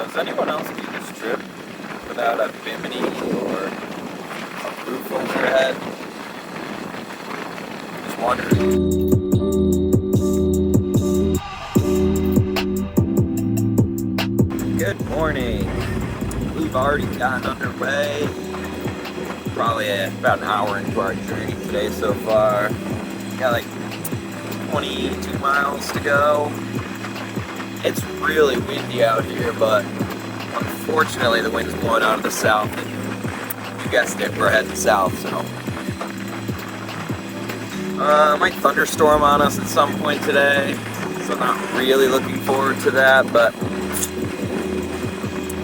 Does anyone else do this trip without a bimini or a roof over their head? Just wondering. Good morning. We've already gotten underway. Probably about an hour into our journey today so far. Got like 22 miles to go. It's really windy out here, but unfortunately the wind's blowing out of the south, and you guessed it, we're heading south, so. Might thunderstorm on us at some point today, so not really looking forward to that, but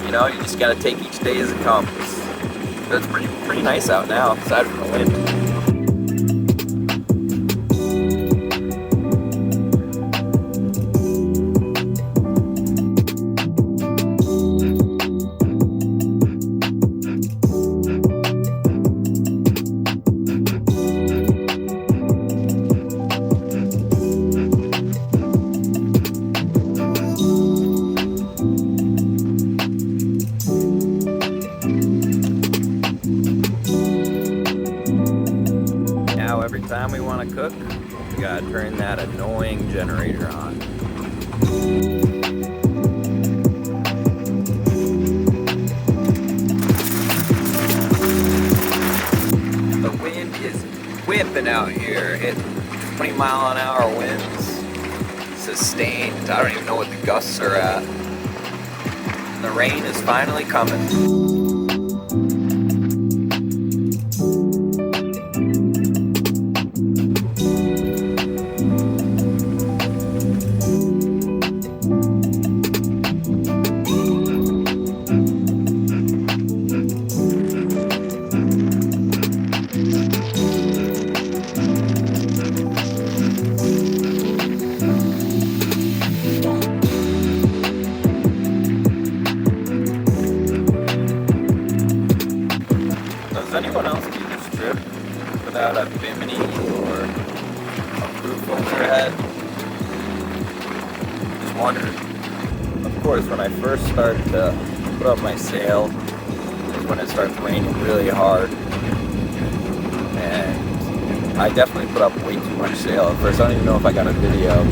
you know, you just gotta take each day as it comes. But it's pretty nice out now, aside from the wind. Every time we want to cook, we gotta turn that annoying generator on. The wind is whipping out here. Hitting 20-mile-an-hour winds, sustained. I don't even know what the gusts are at. And the rain is finally coming. Does anyone else do this trip without a bimini or a roof over their head? Just wondering. Of course, when I first started to put up my sail, is when it starts raining really hard. And I definitely put up way too much sail. At first, I don't even know if I got a video,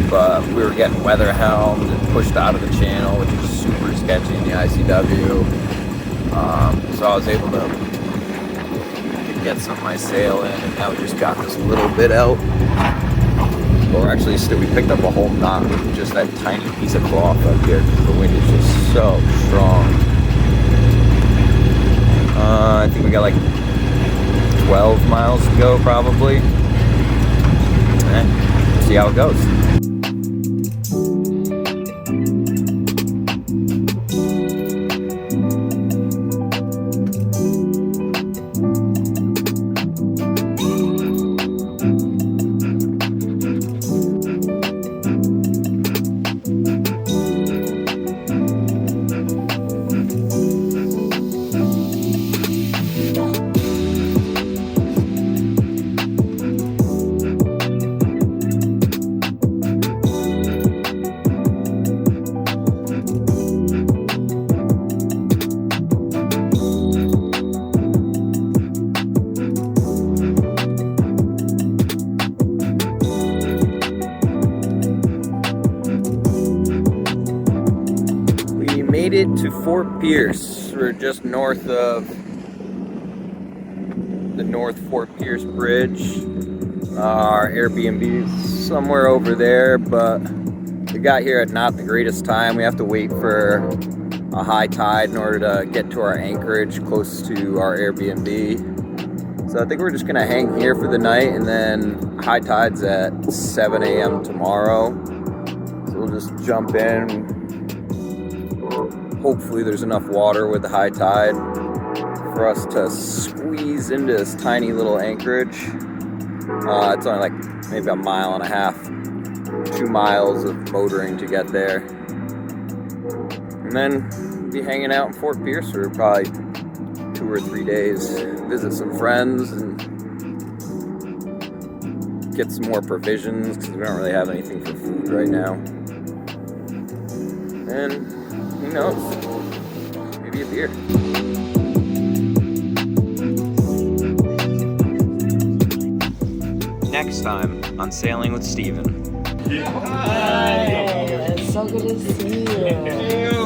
but we were getting weather-helmed and pushed out of the channel, which is super sketchy in the ICW. So I was able to get some of my sail in, and now we just got this little bit out. Or actually, we picked up a whole knot with just that tiny piece of cloth up here because the wind is just so strong. I think we got like 12 miles to go probably. We'll see how it goes. Made it to Fort Pierce. We're just north of the North Fort Pierce Bridge. Our Airbnb is somewhere over there, but we got here at not the greatest time. We have to wait for a high tide in order to get to our anchorage close to our Airbnb. So I think we're just gonna hang here for the night, and then high tide's at 7 a.m. tomorrow. So we'll just jump in. Hopefully there's enough water with the high tide for us to squeeze into this tiny little anchorage. It's only like maybe a mile and a half, 2 miles of motoring to get there. And then be hanging out in Fort Pierce for probably 2 or 3 days, visit some friends and get some more provisions because we don't really have anything for food right now. And who knows? Maybe a beer. Next time on Sailing with Stephen. Hi, it's so good to see you.